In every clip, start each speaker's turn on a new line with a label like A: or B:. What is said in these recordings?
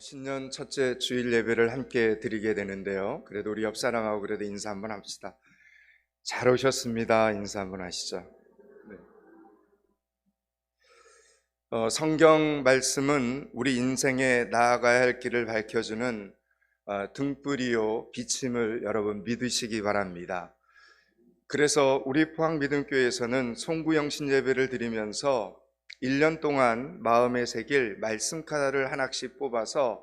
A: 신년 첫째 주일 예배를 함께 드리게 되는데요. 그래도 우리 옆 사람하고 그래도 인사 한번 합시다. 잘 오셨습니다. 인사 한번 하시죠. 네. 성경 말씀은 우리 인생에 나아가야 할 길을 밝혀주는 등불이요 비침을 여러분 믿으시기 바랍니다. 그래서 우리 포항믿음교회에서는 송구영신 예배를 드리면서 1년 동안 마음에 새길 말씀 카드를 하나씩 뽑아서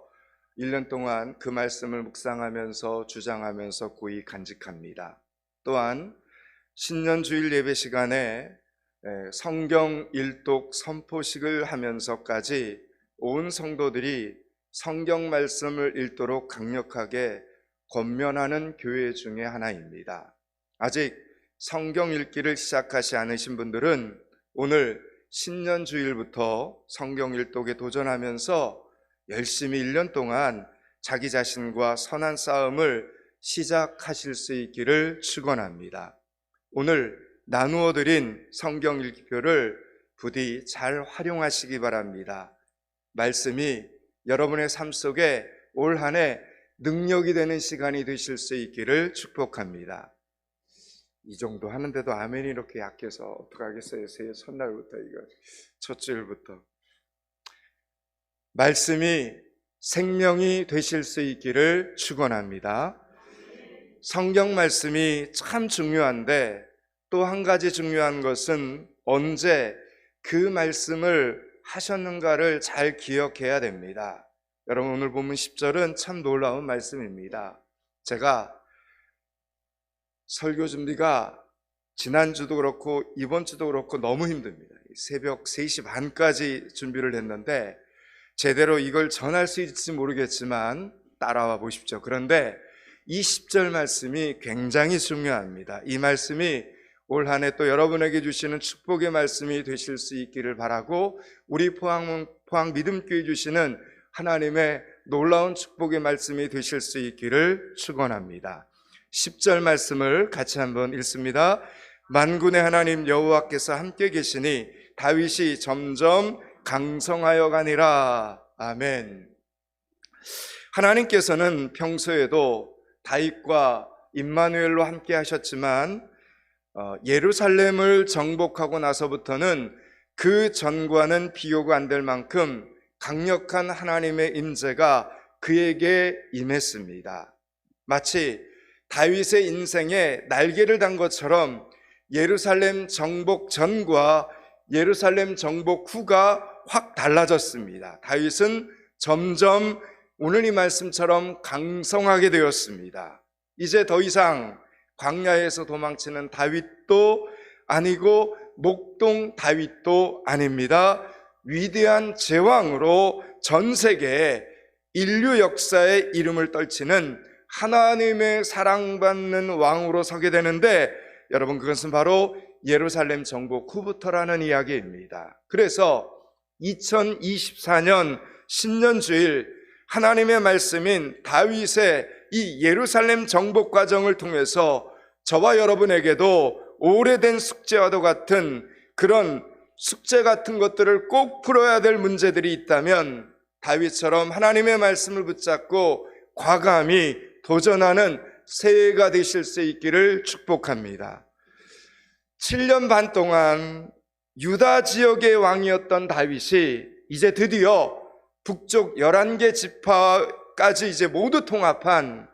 A: 1년 동안 그 말씀을 묵상하면서 주장하면서 고이 간직합니다. 또한 신년 주일 예배 시간에 성경 일독 선포식을 하면서까지 온 성도들이 성경 말씀을 읽도록 강력하게 권면하는 교회 중에 하나입니다. 아직 성경 읽기를 시작하지 않으신 분들은 오늘 신년 주일부터 성경 일독에 도전하면서 열심히 1년 동안 자기 자신과 선한 싸움을 시작하실 수 있기를 축원합니다. 오늘 나누어 드린 성경 읽기표를 부디 잘 활용하시기 바랍니다. 말씀이 여러분의 삶 속에 올 한 해 능력이 되는 시간이 되실 수 있기를 축복합니다. 이 정도 하는데도 아멘이 이렇게 약해서 어떡하겠어요. 새해 첫날부터 이거 첫 주일부터 말씀이 생명이 되실 수 있기를 축원합니다. 성경 말씀이 참 중요한데 또 한 가지 중요한 것은 언제 그 말씀을 하셨는가를 잘 기억해야 됩니다. 여러분 오늘 본문 10절은 참 놀라운 말씀입니다. 제가 설교 준비가 지난주도 그렇고 이번주도 그렇고 너무 힘듭니다. 새벽 3시 반까지 준비를 했는데 제대로 이걸 전할 수 있을지 모르겠지만 따라와 보십시오. 그런데 이 10절 말씀이 굉장히 중요합니다. 이 말씀이 올 한 해 또 여러분에게 주시는 축복의 말씀이 되실 수 있기를 바라고 우리 포항 믿음교회 주시는 하나님의 놀라운 축복의 말씀이 되실 수 있기를 축원합니다. 10절 말씀을 같이 한번 읽습니다. 만군의 하나님 여호와께서 함께 계시니 다윗이 점점 강성하여 가니라. 아멘. 하나님께서는 평소에도 다윗과 임마누엘로 함께 하셨지만 예루살렘을 정복하고 나서부터는 그 전과는 비교가 안 될 만큼 강력한 하나님의 임재가 그에게 임했습니다. 마치 다윗의 인생에 날개를 단 것처럼 예루살렘 정복 전과 예루살렘 정복 후가 확 달라졌습니다. 다윗은 점점 오늘 이 말씀처럼 강성하게 되었습니다. 이제 더 이상 광야에서 도망치는 다윗도 아니고 목동 다윗도 아닙니다. 위대한 제왕으로 전 세계에 인류 역사의 이름을 떨치는 하나님의 사랑받는 왕으로 서게 되는데 여러분 그것은 바로 예루살렘 정복 후부터라는 이야기입니다. 그래서 2024년 신년주일 하나님의 말씀인 다윗의 이 예루살렘 정복 과정을 통해서 저와 여러분에게도 오래된 숙제와도 같은 그런 숙제 같은 것들을 꼭 풀어야 될 문제들이 있다면 다윗처럼 하나님의 말씀을 붙잡고 과감히 도전하는 새해가 되실 수 있기를 축복합니다. 7년 반 동안 유다 지역의 왕이었던 다윗이 이제 드디어 북쪽 11개 지파까지 이제 모두 통합한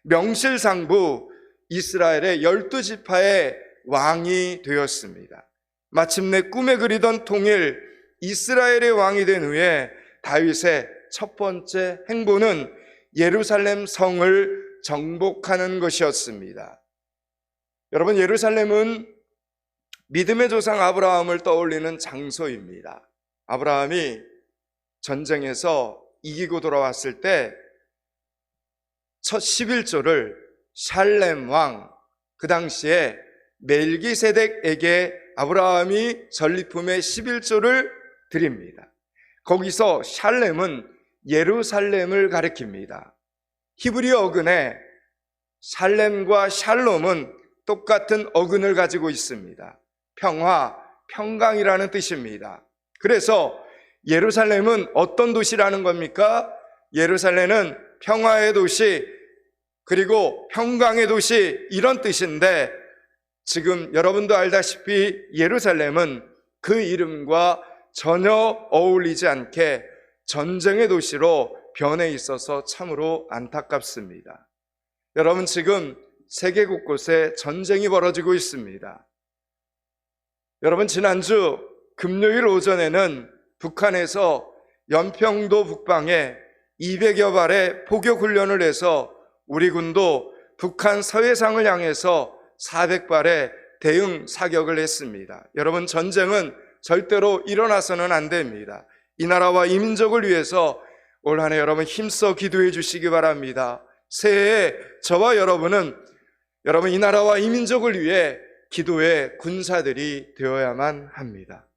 A: 명실상부 이스라엘의 12지파의 왕이 되었습니다. 마침내 꿈에 그리던 통일 이스라엘의 왕이 된 후에 다윗의 첫 번째 행보는 예루살렘 성을 정복하는 것이었습니다. 여러분 예루살렘은 믿음의 조상 아브라함을 떠올리는 장소입니다. 아브라함이 전쟁에서 이기고 돌아왔을 때 첫 11조를 샬렘 왕, 그 당시에 멜기세덱에게 아브라함이 전리품의 11조를 드립니다. 거기서 샬렘은 예루살렘을 가리킵니다. 히브리어 어근에 샬렘과 샬롬은 똑같은 어근을 가지고 있습니다. 평화, 평강이라는 뜻입니다. 그래서 예루살렘은 어떤 도시라는 겁니까? 예루살렘은 평화의 도시, 그리고 평강의 도시, 이런 뜻인데, 지금 여러분도 알다시피 예루살렘은 그 이름과 전혀 어울리지 않게 전쟁의 도시로 변해 있어서 참으로 안타깝습니다. 여러분, 지금 세계 곳곳에 전쟁이 벌어지고 있습니다. 여러분, 지난주 금요일 오전에는 북한에서 연평도 북방에 200여 발의 포격 훈련을 해서 우리 군도 북한 서해상을 향해서 400발의 대응 사격을 했습니다. 여러분, 전쟁은 절대로 일어나서는 안 됩니다. 이 나라와 이 민족을 위해서 올 한 해 여러분 힘써 기도해 주시기 바랍니다. 새해에 저와 여러분은 여러분 이 나라와 이 민족을 위해 기도의 군사들이 되어야만 합니다.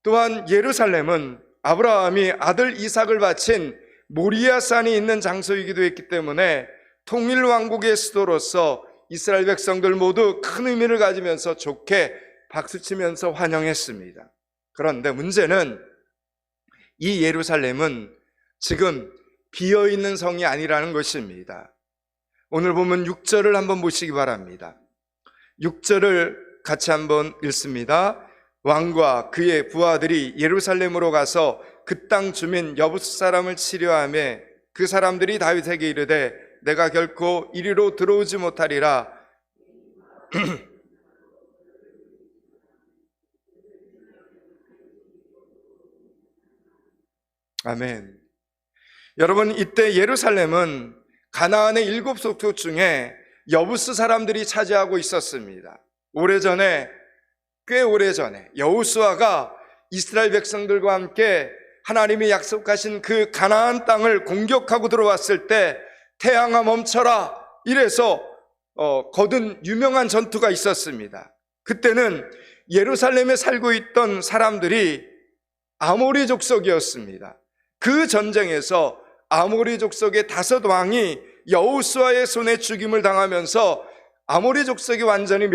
A: 또한 예루살렘은 아브라함이 아들 이삭을 바친 모리아산이 있는 장소이기도 했기 때문에 통일왕국의 수도로서 이스라엘 백성들 모두 큰 의미를 가지면서 좋게 박수치면서 환영했습니다. 그런데 문제는 이 예루살렘은 지금 비어있는 성이 아니라는 것입니다. 오늘 보면 6절을 한번 보시기 바랍니다. 6절을 같이 한번 읽습니다. 왕과 그의 부하들이 예루살렘으로 가서 그 땅 주민 여부스 사람을 치려하며 그 사람들이 다윗에게 이르되 내가 결코 이리로 들어오지 못하리라. 아멘. 여러분, 이때 예루살렘은 가나안의 7 속국 중에 여부스 사람들이 차지하고 있었습니다. 꽤 오래전에 여호수아가 이스라엘 백성들과 함께 하나님이 약속하신 그 가나안 땅을 공격하고 들어왔을 때 태양아 멈춰라 이래서 거둔 유명한 전투가 있었습니다. 그때는 예루살렘에 살고 있던 사람들이 아모리 족속이었습니다. 그 전쟁에서 아모리 족속의 5 왕이 여호수아의 손에 죽임을 당하면서 아모리 족속이 완전히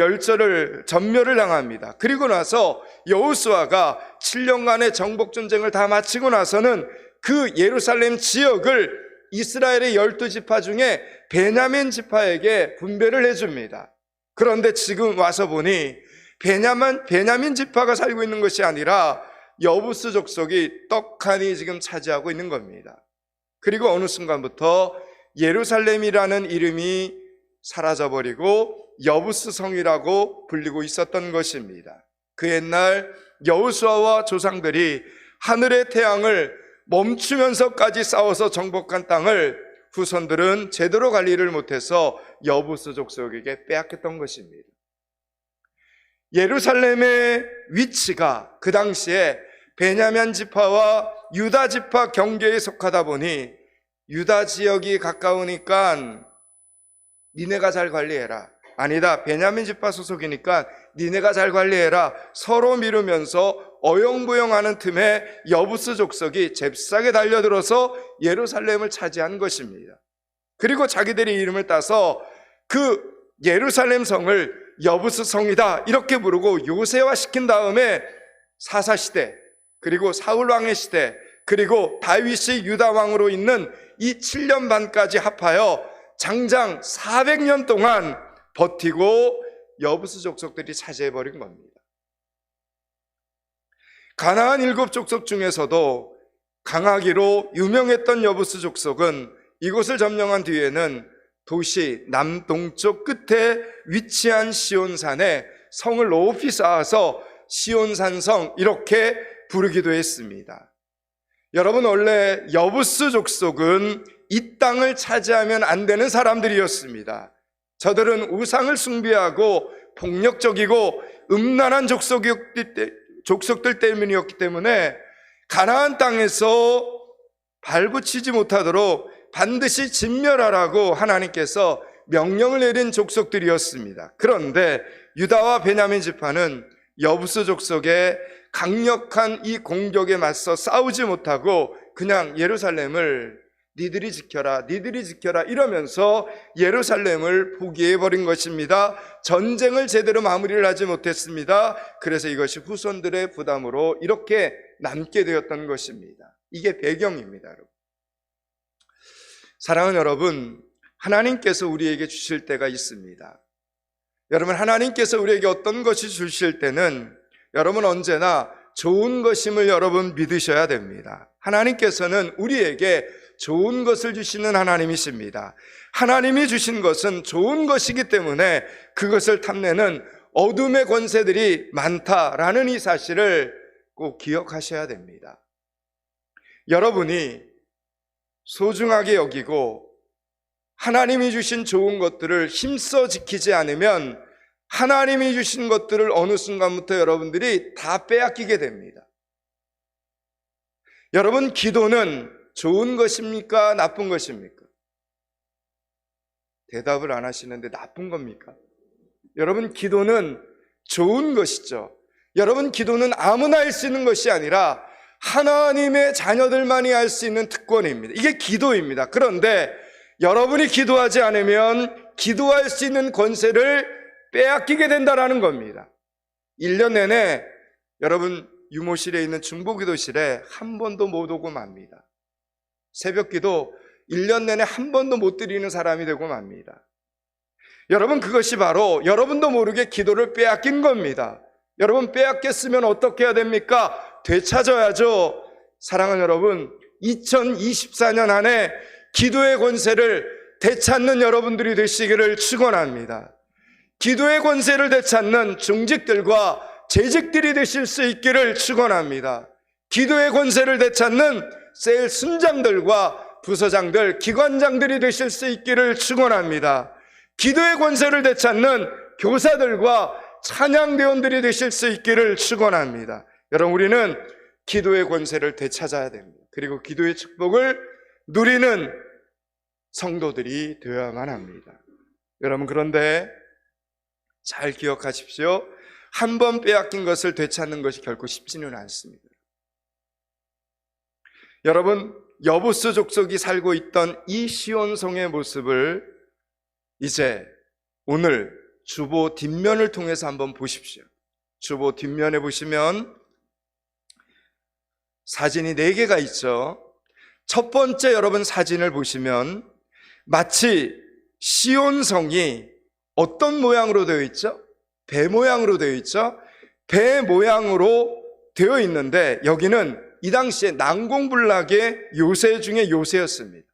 A: 전멸을 당합니다. 그리고 나서 여호수아가 7년간의 정복 전쟁을 다 마치고 나서는 그 예루살렘 지역을 이스라엘의 12지파 중에 베냐민 지파에게 분배를 해줍니다. 그런데 지금 와서 보니 베냐민 지파가 살고 있는 것이 아니라 여부스 족속이 떡하니 지금 차지하고 있는 겁니다. 그리고 어느 순간부터 예루살렘이라는 이름이 사라져버리고 여부스 성이라고 불리고 있었던 것입니다. 그 옛날 여호수아와 조상들이 하늘의 태양을 멈추면서까지 싸워서 정복한 땅을 후손들은 제대로 관리를 못해서 여부스 족속에게 빼앗겼던 것입니다. 예루살렘의 위치가 그 당시에 베냐민 지파와 유다 지파 경계에 속하다 보니 유다 지역이 가까우니까 니네가 잘 관리해라. 아니다, 베냐민 지파 소속이니까 니네가 잘 관리해라. 서로 미루면서 어영부영하는 틈에 여부스 족속이 잽싸게 달려들어서 예루살렘을 차지한 것입니다. 그리고 자기들의 이름을 따서 그 예루살렘 성을 여부스 성이다 이렇게 부르고 요새화시킨 다음에 사사시대, 그리고 사울왕의 시대, 그리고 다윗이 유다왕으로 있는 이 7년 반까지 합하여 장장 400년 동안 버티고 여부스 족속들이 차지해버린 겁니다. 가나안 7 족속 중에서도 강하기로 유명했던 여부스 족속은 이곳을 점령한 뒤에는 도시 남동쪽 끝에 위치한 시온산에 성을 높이 쌓아서 시온산성 이렇게 부르기도 했습니다. 여러분, 원래 여부스 족속은 이 땅을 차지하면 안 되는 사람들이었습니다. 저들은 우상을 숭배하고 폭력적이고 음란한 족속들 때문이었기 때문에 가나안 땅에서 발붙이지 못하도록 반드시 진멸하라고 하나님께서 명령을 내린 족속들이었습니다. 그런데 유다와 베냐민 지파는 여부스 족속의 강력한 이 공격에 맞서 싸우지 못하고 그냥 예루살렘을 니들이 지켜라 이러면서 예루살렘을 포기해버린 것입니다. 전쟁을 제대로 마무리를 하지 못했습니다. 그래서 이것이 후손들의 부담으로 이렇게 남게 되었던 것입니다. 이게 배경입니다, 여러분. 사랑하는 여러분, 하나님께서 우리에게 주실 때가 있습니다. 여러분, 하나님께서 우리에게 어떤 것이 주실 때는 여러분 언제나 좋은 것임을 여러분 믿으셔야 됩니다. 하나님께서는 우리에게 좋은 것을 주시는 하나님이십니다. 하나님이 주신 것은 좋은 것이기 때문에 그것을 탐내는 어둠의 권세들이 많다라는 이 사실을 꼭 기억하셔야 됩니다. 여러분이 소중하게 여기고 하나님이 주신 좋은 것들을 힘써 지키지 않으면 하나님이 주신 것들을 어느 순간부터 여러분들이 다 빼앗기게 됩니다. 여러분, 기도는 좋은 것입니까? 나쁜 것입니까? 대답을 안 하시는데 나쁜 겁니까? 여러분, 기도는 좋은 것이죠. 여러분, 기도는 아무나 할 수 있는 것이 아니라 하나님의 자녀들만이 할 수 있는 특권입니다. 이게 기도입니다. 그런데 여러분이 기도하지 않으면 기도할 수 있는 권세를 빼앗기게 된다는 겁니다. 1년 내내 여러분 유모실에 있는 중보기도실에 한 번도 못 오고 맙니다. 새벽기도 1년 내내 한 번도 못 드리는 사람이 되고 맙니다. 여러분, 그것이 바로 여러분도 모르게 기도를 빼앗긴 겁니다. 여러분, 빼앗겼으면 어떻게 해야 됩니까? 되찾아야죠. 사랑하는 여러분, 2024년 안에 기도의 권세를 되찾는 여러분들이 되시기를 축원합니다. 기도의 권세를 되찾는 중직들과 재직들이 되실 수 있기를 축원합니다. 기도의 권세를 되찾는 셀 순장들과 부서장들, 기관장들이 되실 수 있기를 축원합니다. 기도의 권세를 되찾는 교사들과 찬양대원들이 되실 수 있기를 축원합니다. 여러분, 우리는 기도의 권세를 되찾아야 됩니다. 그리고 기도의 축복을 누리는 성도들이 되어야만 합니다. 여러분, 그런데 잘 기억하십시오. 한 번 빼앗긴 것을 되찾는 것이 결코 쉽지는 않습니다. 여러분, 여부스 족속이 살고 있던 이 시온성의 모습을 이제 오늘 주보 뒷면을 통해서 한번 보십시오. 주보 뒷면에 보시면 사진이 4개가 있죠. 첫 번째 여러분 사진을 보시면 마치 시온성이 어떤 모양으로 되어 있죠? 배 모양으로 되어 있죠? 배 모양으로 되어 있는데 여기는 이 당시에 난공불락의 요새 중에 요새였습니다.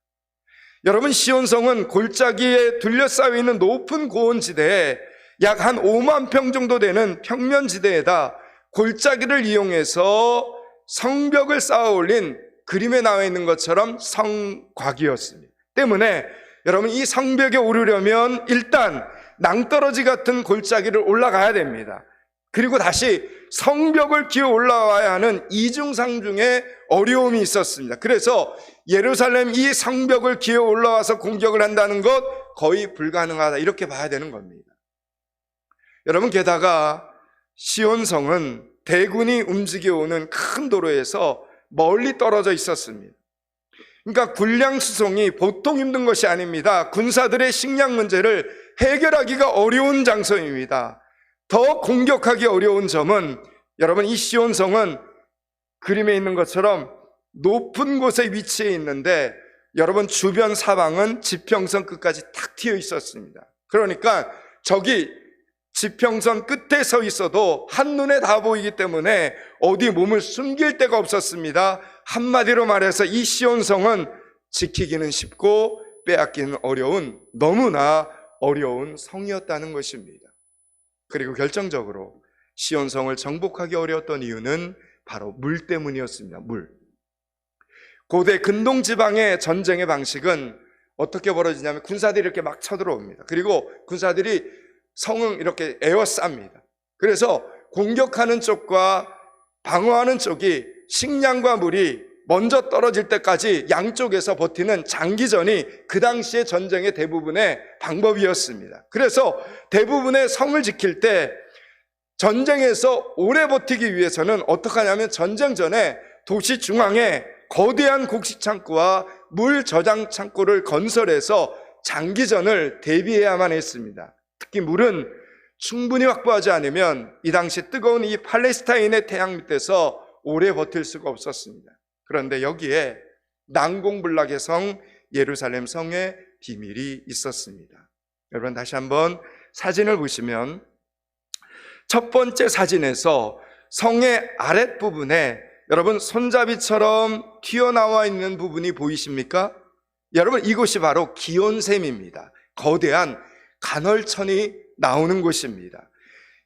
A: 여러분, 시온성은 골짜기에 둘러싸여 있는 높은 고원지대에 약 한 5만 평 정도 되는 평면지대에다 골짜기를 이용해서 성벽을 쌓아 올린 그림에 나와 있는 것처럼 성곽이었습니다. 때문에 여러분, 이 성벽에 오르려면 일단 낭떠러지 같은 골짜기를 올라가야 됩니다. 그리고 다시 성벽을 기어 올라와야 하는 이중상중의 어려움이 있었습니다. 그래서 예루살렘 이 성벽을 기어 올라와서 공격을 한다는 것 거의 불가능하다, 이렇게 봐야 되는 겁니다. 여러분, 게다가 시온성은 대군이 움직여오는 큰 도로에서 멀리 떨어져 있었습니다. 그러니까 군량 수송이 보통 힘든 것이 아닙니다. 군사들의 식량 문제를 해결하기가 어려운 장소입니다. 더 공격하기 어려운 점은 여러분, 이 시온성은 그림에 있는 것처럼 높은 곳에 위치해 있는데 여러분, 주변 사방은 지평선 끝까지 탁 트여 있었습니다. 그러니까 저기 지평선 끝에 서 있어도 한눈에 다 보이기 때문에 어디 몸을 숨길 데가 없었습니다. 한마디로 말해서 이 시온성은 지키기는 쉽고 빼앗기는 어려운, 너무나 어려운 성이었다는 것입니다. 그리고 결정적으로 시온성을 정복하기 어려웠던 이유는 바로 물 때문이었습니다. 물. 고대 근동 지방의 전쟁의 방식은 어떻게 벌어지냐면 군사들이 이렇게 막 쳐들어옵니다. 그리고 군사들이 성을 이렇게 에워쌉니다. 그래서 공격하는 쪽과 방어하는 쪽이 식량과 물이 먼저 떨어질 때까지 양쪽에서 버티는 장기전이 그 당시의 전쟁의 대부분의 방법이었습니다. 그래서 대부분의 성을 지킬 때 전쟁에서 오래 버티기 위해서는 어떻게 하냐면 전쟁 전에 도시 중앙에 거대한 곡식 창고와 물 저장 창고를 건설해서 장기전을 대비해야만 했습니다. 특히 물은 충분히 확보하지 않으면 이 당시 뜨거운 이 팔레스타인의 태양 밑에서 오래 버틸 수가 없었습니다. 그런데 여기에 난공불락의 성 예루살렘 성에 비밀이 있었습니다. 여러분 다시 한번 사진을 보시면 첫 번째 사진에서 성의 아랫부분에 여러분 손잡이처럼 튀어나와 있는 부분이 보이십니까? 여러분 이곳이 바로 기온샘입니다. 거대한 간헐천이 나오는 곳입니다.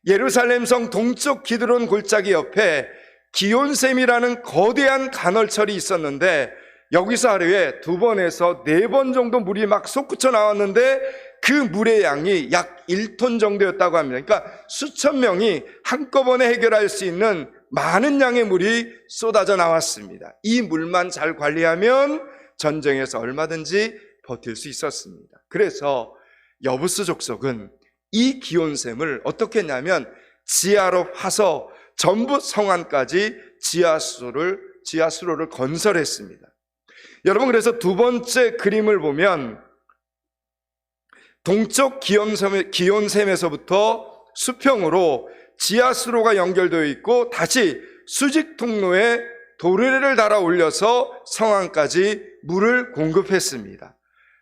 A: 예루살렘 성 동쪽 기드론 골짜기 옆에 기온샘이라는 거대한 간헐천이 있었는데 여기서 하루에 2번에서 4번 정도 물이 막 솟구쳐 나왔는데 그 물의 양이 약 1톤 정도였다고 합니다. 그러니까 수천 명이 한꺼번에 해결할 수 있는 많은 양의 물이 쏟아져 나왔습니다. 이 물만 잘 관리하면 전쟁에서 얼마든지 버틸 수 있었습니다. 그래서 여부스 족속은 이 기온샘을 어떻게 했냐면 지하로 파서 전부 성 안까지 지하수로를 건설했습니다. 여러분 그래서 두 번째 그림을 보면 동쪽 기온샘에서부터 수평으로 지하수로가 연결되어 있고 다시 수직 통로에 도르래를 달아 올려서 성안까지 물을 공급했습니다.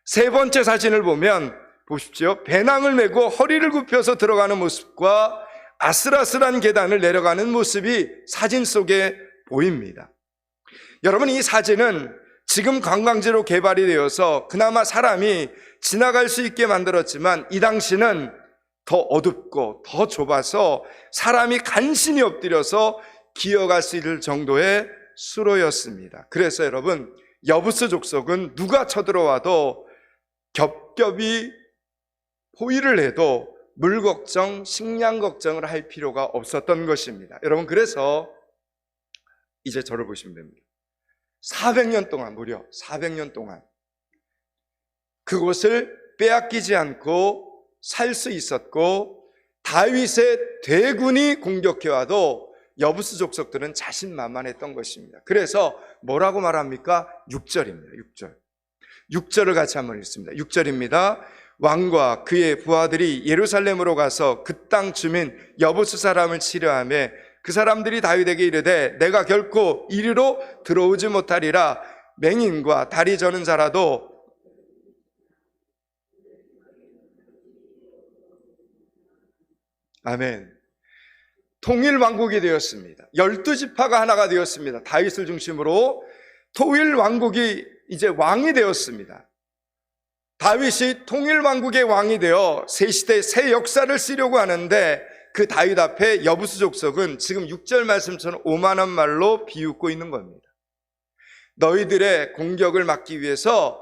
A: 세 번째 사진을 보면 보십시오. 배낭을 메고 허리를 굽혀서 들어가는 모습과 아슬아슬한 계단을 내려가는 모습이 사진 속에 보입니다. 여러분 이 사진은 지금 관광지로 개발이 되어서 그나마 사람이 지나갈 수 있게 만들었지만 이 당시는 더 어둡고 더 좁아서 사람이 간신히 엎드려서 기어갈 수 있을 정도의 수로였습니다. 그래서 여러분 여부스 족속은 누가 쳐들어와도 겹겹이 포위를 해도 물 걱정, 식량 걱정을 할 필요가 없었던 것입니다. 여러분 그래서 이제 저를 보시면 됩니다. 400년 동안 무려 400년 동안 그곳을 빼앗기지 않고 살 수 있었고 다윗의 대군이 공격해와도 여부스 족속들은 자신만만했던 것입니다. 그래서 뭐라고 말합니까? 6절입니다. 6절을 같이 한번 읽습니다. 6절입니다. 왕과 그의 부하들이 예루살렘으로 가서 그 땅 주민 여부스 사람을 치려하며 그 사람들이 다윗에게 이르되 내가 결코 이리로 들어오지 못하리라. 맹인과 다리 저는 자라도 아멘. 통일 왕국이 되었습니다. 12지파가 하나가 되었습니다. 다윗을 중심으로 통일 왕국이 이제 왕이 되었습니다. 다윗이 통일 왕국의 왕이 되어 새 시대 새 역사를 쓰려고 하는데 그 다윗 앞에 여부스 족속은 지금 6절 말씀처럼 오만한 말로 비웃고 있는 겁니다. 너희들의 공격을 막기 위해서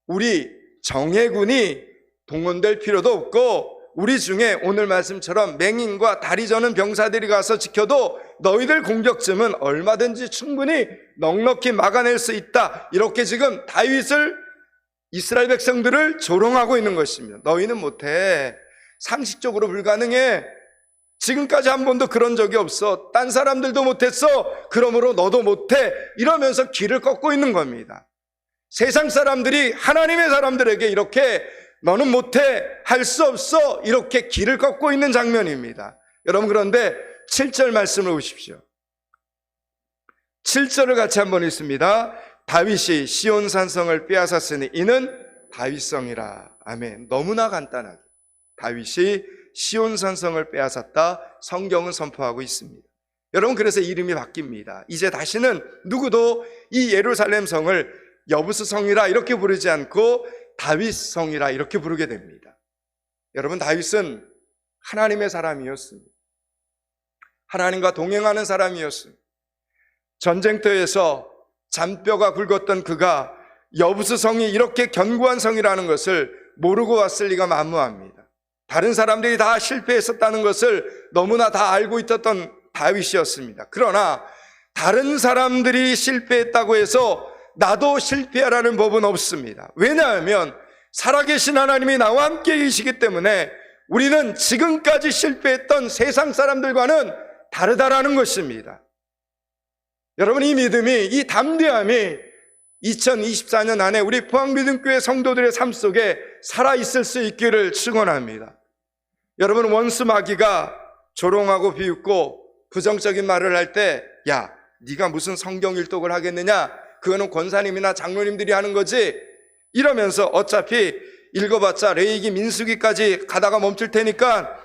A: 우리 정예군이 동원될 필요도 없고 우리 중에 오늘 말씀처럼 맹인과 다리 저는 병사들이 가서 지켜도 너희들 공격쯤은 얼마든지 충분히 넉넉히 막아낼 수 있다. 이렇게 지금 다윗을 이스라엘 백성들을 조롱하고 있는 것입니다. 너희는 못해. 상식적으로 불가능해. 지금까지 한 번도 그런 적이 없어. 딴 사람들도 못했어. 그러므로 너도 못해. 이러면서 길을 꺾고 있는 겁니다. 세상 사람들이 하나님의 사람들에게 이렇게 너는 못해, 할 수 없어, 이렇게 길을 꺾고 있는 장면입니다. 여러분 그런데 7절 말씀을 보십시오. 7절을 같이 한번 읽습니다. 다윗이 시온 산성을 빼앗았으니 이는 다윗성이라. 아멘. 너무나 간단하게 다윗이 시온 산성을 빼앗았다. 성경은 선포하고 있습니다. 여러분 그래서 이름이 바뀝니다. 이제 다시는 누구도 이 예루살렘 성을 여부스 성이라 이렇게 부르지 않고 다윗 성이라 이렇게 부르게 됩니다. 여러분 다윗은 하나님의 사람이었습니다. 하나님과 동행하는 사람이었습니다. 전쟁터에서 잔뼈가 굵었던 그가 여부스 성이 이렇게 견고한 성이라는 것을 모르고 왔을 리가 만무합니다. 다른 사람들이 다 실패했었다는 것을 너무나 다 알고 있었던 다윗이었습니다. 그러나 다른 사람들이 실패했다고 해서 나도 실패하라는 법은 없습니다. 왜냐하면 살아계신 하나님이 나와 함께 계시기 때문에 우리는 지금까지 실패했던 세상 사람들과는 다르다라는 것입니다. 여러분 이 믿음이, 이 담대함이 2024년 안에 우리 포항믿음교회 성도들의 삶 속에 살아있을 수 있기를 축원합니다. 여러분 원수 마귀가 조롱하고 비웃고 부정적인 말을 할 때 야, 네가 무슨 성경 일독을 하겠느냐? 그거는 권사님이나 장로님들이 하는 거지. 이러면서 어차피 읽어봤자 레위기 민수기까지 가다가 멈출 테니까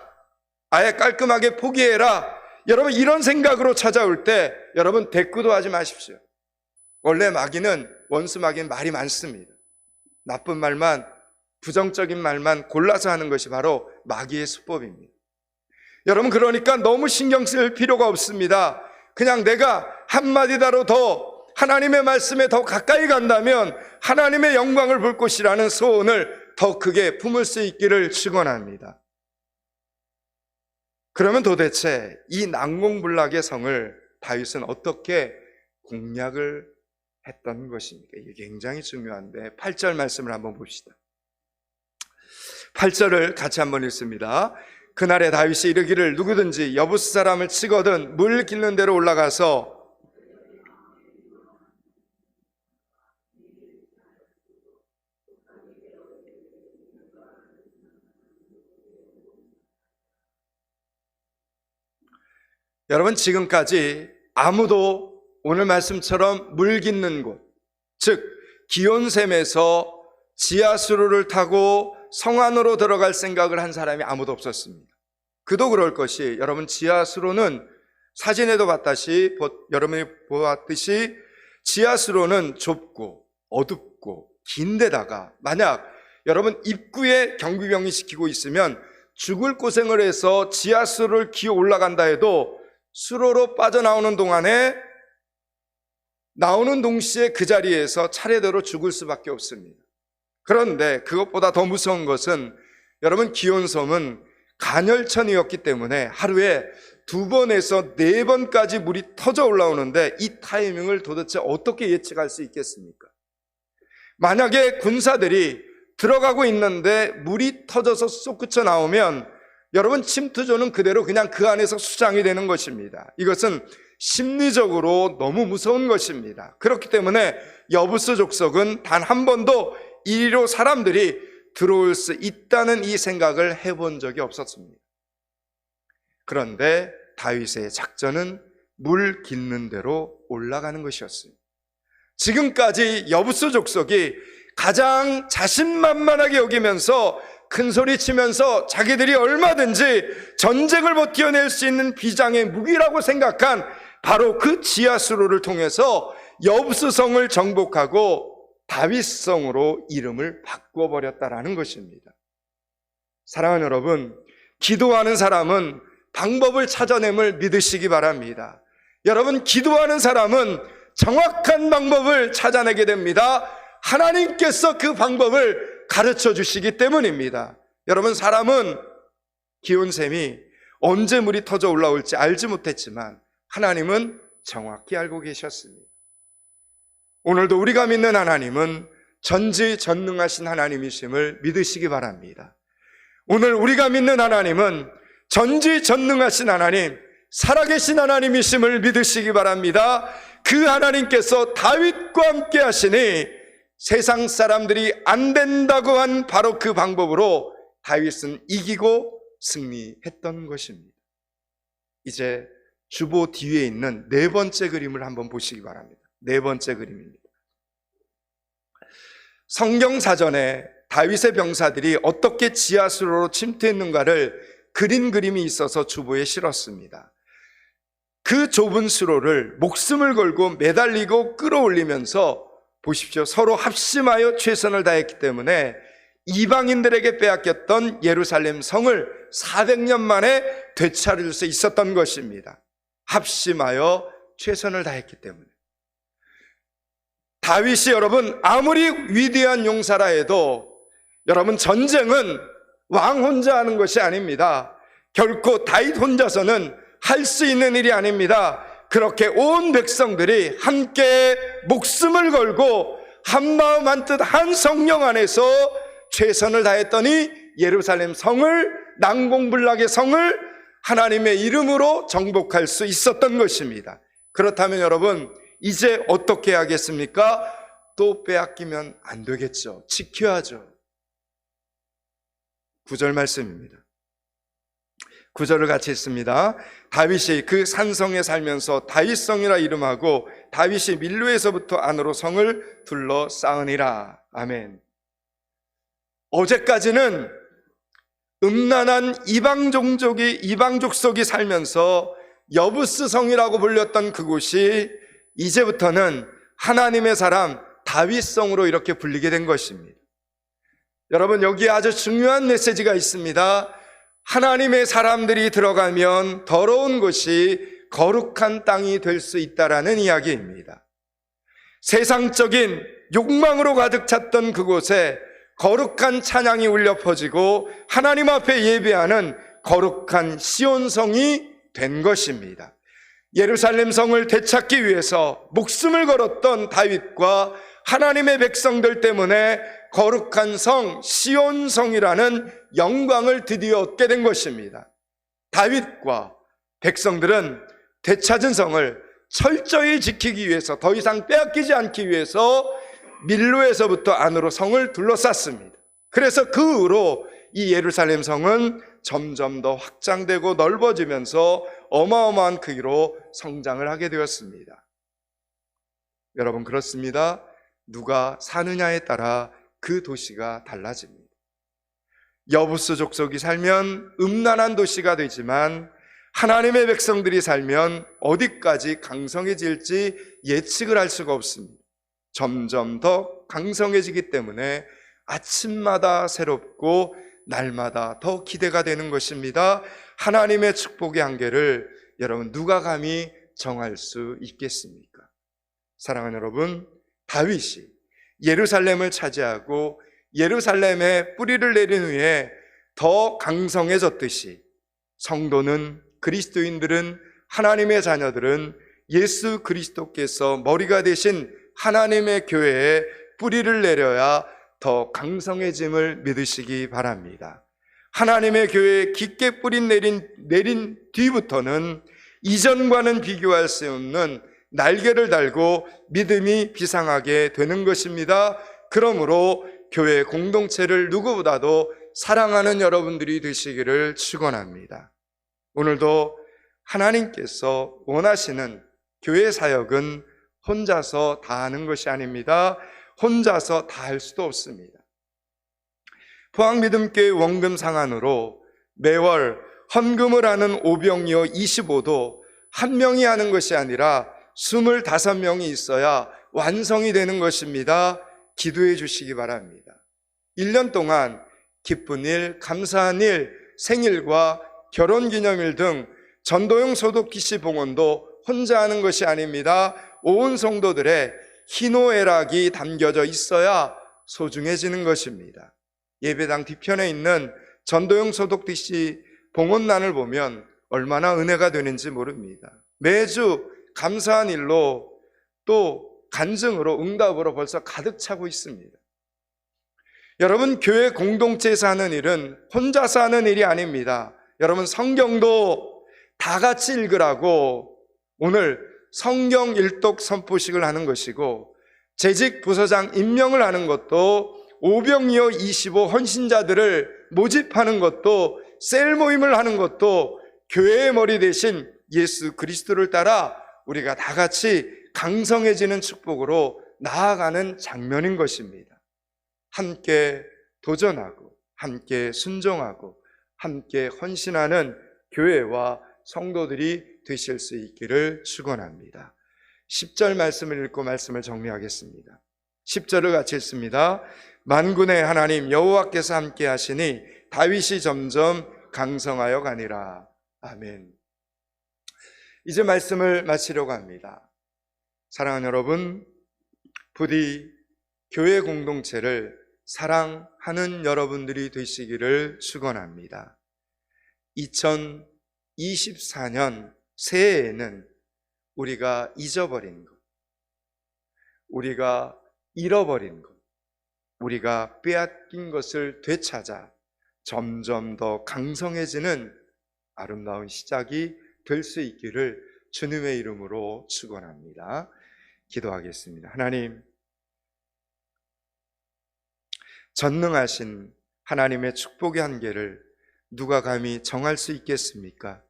A: 아예 깔끔하게 포기해라. 여러분 이런 생각으로 찾아올 때 여러분 대꾸도 하지 마십시오. 원래 마귀는, 원수 마귀는 말이 많습니다. 나쁜 말만, 부정적인 말만 골라서 하는 것이 바로 마귀의 수법입니다. 여러분 그러니까 너무 신경 쓸 필요가 없습니다. 그냥 내가 한마디다로 더 하나님의 말씀에 더 가까이 간다면 하나님의 영광을 볼 것이라는 소원을 더 크게 품을 수 있기를 축원합니다. 그러면 도대체 이 난공불락의 성을 다윗은 어떻게 공략을 했던 것입니까? 이게 굉장히 중요한데 8절 말씀을 한번 봅시다. 8절을 같이 한번 읽습니다. 그날에 다윗이 이르기를 누구든지 여부스 사람을 치거든 물 깃는 데로 올라가서 여러분 지금까지 아무도 오늘 말씀처럼 물 깃는 곳, 즉 기온샘에서 지하수로를 타고 성 안으로 들어갈 생각을 한 사람이 아무도 없었습니다. 그도 그럴 것이, 여러분 지하수로는 사진에도 여러분이 보았듯이 지하수로는 좁고 어둡고 긴 데다가 만약 여러분 입구에 경비병이 지키고 있으면 죽을 고생을 해서 지하수로를 기어 올라간다 해도 수로로 빠져나오는 동안에 나오는 동시에 그 자리에서 차례대로 죽을 수밖에 없습니다. 그런데 그것보다 더 무서운 것은 여러분 기온섬은 간헐천이었기 때문에 하루에 2번에서 4번까지 물이 터져 올라오는데 이 타이밍을 도대체 어떻게 예측할 수 있겠습니까? 만약에 군사들이 들어가고 있는데 물이 터져서 솟구쳐 나오면 여러분 침투조는 그대로 그냥 그 안에서 수장이 되는 것입니다. 이것은 심리적으로 너무 무서운 것입니다. 그렇기 때문에 여부스 족속은 단 한 번도 이리로 사람들이 들어올 수 있다는 이 생각을 해본 적이 없었습니다. 그런데 다윗의 작전은 물 깃는 대로 올라가는 것이었습니다. 지금까지 여부스 족속이 가장 자신만만하게 여기면서 큰 소리 치면서 자기들이 얼마든지 전쟁을 버텨낼 수 있는 비장의 무기라고 생각한 바로 그 지하수로를 통해서 여부스성을 정복하고 다윗성으로 이름을 바꿔버렸다라는 것입니다. 사랑하는 여러분, 기도하는 사람은 방법을 찾아냄을 믿으시기 바랍니다. 여러분, 기도하는 사람은 정확한 방법을 찾아내게 됩니다. 하나님께서 그 방법을 가르쳐 주시기 때문입니다. 여러분, 사람은 기온샘이 언제 물이 터져 올라올지 알지 못했지만 하나님은 정확히 알고 계셨습니다. 오늘도 우리가 믿는 하나님은 전지전능하신 하나님이심을 믿으시기 바랍니다. 오늘 우리가 믿는 하나님은 전지전능하신 하나님, 살아계신 하나님이심을 믿으시기 바랍니다. 그 하나님께서 다윗과 함께 하시니 세상 사람들이 안 된다고 한 바로 그 방법으로 다윗은 이기고 승리했던 것입니다. 이제 주보 뒤에 있는 4번째 그림을 한번 보시기 바랍니다. 4번째 그림입니다. 성경 사전에 다윗의 병사들이 어떻게 지하수로로 침투했는가를 그린 그림이 있어서 주보에 실었습니다. 그 좁은 수로를 목숨을 걸고 매달리고 끌어올리면서 보십시오. 서로 합심하여 최선을 다했기 때문에 이방인들에게 빼앗겼던 예루살렘 성을 400년 만에 되찾을 수 있었던 것입니다. 합심하여 최선을 다했기 때문에. 다윗이 여러분 아무리 위대한 용사라 해도 여러분 전쟁은 왕 혼자 하는 것이 아닙니다. 결코 다윗 혼자서는 할 수 있는 일이 아닙니다. 그렇게 온 백성들이 함께 목숨을 걸고 한마음 한뜻 한 성령 안에서 최선을 다했더니 예루살렘 성을, 난공불락의 성을 하나님의 이름으로 정복할 수 있었던 것입니다. 그렇다면 여러분 이제 어떻게 하겠습니까? 또 빼앗기면 안 되겠죠. 지켜야죠. 9절 말씀입니다. 9절을 같이 읽습니다. 다윗이 그 산성에 살면서 다윗성이라 이름하고 다윗이 밀로에서부터 안으로 성을 둘러싸으니라. 아멘. 어제까지는 음란한 이방 족속이 살면서 여부스 성이라고 불렸던 그곳이 이제부터는 하나님의 사람 다윗성으로 이렇게 불리게 된 것입니다. 여러분, 여기에 아주 중요한 메시지가 있습니다. 하나님의 사람들이 들어가면 더러운 곳이 거룩한 땅이 될 수 있다라는 이야기입니다. 세상적인 욕망으로 가득 찼던 그곳에 거룩한 찬양이 울려 퍼지고 하나님 앞에 예배하는 거룩한 시온성이 된 것입니다. 예루살렘 성을 되찾기 위해서 목숨을 걸었던 다윗과 하나님의 백성들 때문에 거룩한 성 시온성이라는 영광을 드디어 얻게 된 것입니다. 다윗과 백성들은 되찾은 성을 철저히 지키기 위해서, 더 이상 빼앗기지 않기 위해서 밀로에서부터 안으로 성을 둘러쌌습니다. 그래서 그 후로 이 예루살렘 성은 점점 더 확장되고 넓어지면서 어마어마한 크기로 성장을 하게 되었습니다. 여러분, 그렇습니다. 누가 사느냐에 따라 그 도시가 달라집니다. 여부스 족속이 살면 음란한 도시가 되지만 하나님의 백성들이 살면 어디까지 강성해질지 예측을 할 수가 없습니다. 점점 더 강성해지기 때문에 아침마다 새롭고 날마다 더 기대가 되는 것입니다. 하나님의 축복의 한계를 여러분, 누가 감히 정할 수 있겠습니까? 사랑하는 여러분, 다윗이 예루살렘을 차지하고 예루살렘에 뿌리를 내린 후에 더 강성해졌듯이 성도는, 그리스도인들은, 하나님의 자녀들은 예수 그리스도께서 머리가 되신 하나님의 교회에 뿌리를 내려야 더 강성해짐을 믿으시기 바랍니다. 하나님의 교회에 깊게 뿌리 내린 뒤부터는 이전과는 비교할 수 없는 날개를 달고 믿음이 비상하게 되는 것입니다. 그러므로 교회 공동체를 누구보다도 사랑하는 여러분들이 되시기를 축원합니다. 오늘도 하나님께서 원하시는 교회 사역은 혼자서 다 하는 것이 아닙니다. 혼자서 다 할 수도 없습니다. 포항믿음교회 원금 상한으로 매월 헌금을 하는 오병이어 25도 한 명이 하는 것이 아니라 25명이 있어야 완성이 되는 것입니다. 기도해 주시기 바랍니다. 1년 동안 기쁜 일, 감사한 일, 생일과 결혼기념일 등 전도용 소독기시 봉헌도 혼자 하는 것이 아닙니다. 온 성도들의 희노애락이 담겨져 있어야 소중해지는 것입니다. 예배당 뒤편에 있는 전도용 소독기시 봉헌란을 보면 얼마나 은혜가 되는지 모릅니다. 매주 감사한 일로 또 간증으로, 응답으로 벌써 가득 차고 있습니다. 여러분, 교회 공동체에서 하는 일은 혼자서 하는 일이 아닙니다. 여러분, 성경도 다 같이 읽으라고 오늘 성경 일독 선포식을 하는 것이고, 재직 부서장 임명을 하는 것도, 오병이어 25 헌신자들을 모집하는 것도, 셀 모임을 하는 것도 교회의 머리 대신 예수 그리스도를 따라 우리가 다 같이 강성해지는 축복으로 나아가는 장면인 것입니다. 함께 도전하고, 함께 순종하고, 함께 헌신하는 교회와 성도들이 되실 수 있기를 축원합니다. 10절 말씀을 읽고 말씀을 정리하겠습니다. 10절을 같이 읽습니다. 만군의 하나님 여호와께서 함께 하시니 다윗이 점점 강성하여 가니라. 아멘. 이제 말씀을 마치려고 합니다. 사랑하는 여러분, 부디 교회 공동체를 사랑하는 여러분들이 되시기를 축원합니다. 2024년 새해에는 우리가 잊어버린 것, 우리가 잃어버린 것, 우리가 빼앗긴 것을 되찾아 점점 더 강성해지는 아름다운 시작이 될 수 있기를 주님의 이름으로 축원합니다. 기도하겠습니다. 하나님, 전능하신 하나님의 축복의 한계를 누가 감히 정할 수 있겠습니까?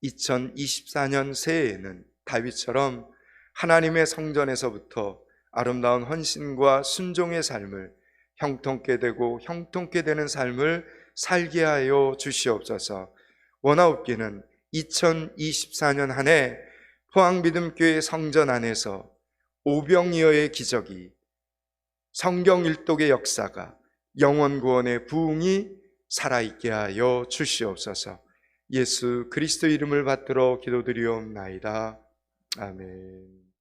A: 2024년 새해에는 다윗처럼 하나님의 성전에서부터 아름다운 헌신과 순종의 삶을 형통케 되고 형통케 되는 삶을 살게 하여 주시옵소서. 원아웃기는 2024년 한 해 포항믿음교회 성전 안에서 오병이어의 기적이, 성경 일독의 역사가, 영원 구원의 부흥이 살아있게 하여 주시옵소서. 예수 그리스도 이름을 받들어 기도드리옵나이다. 아멘.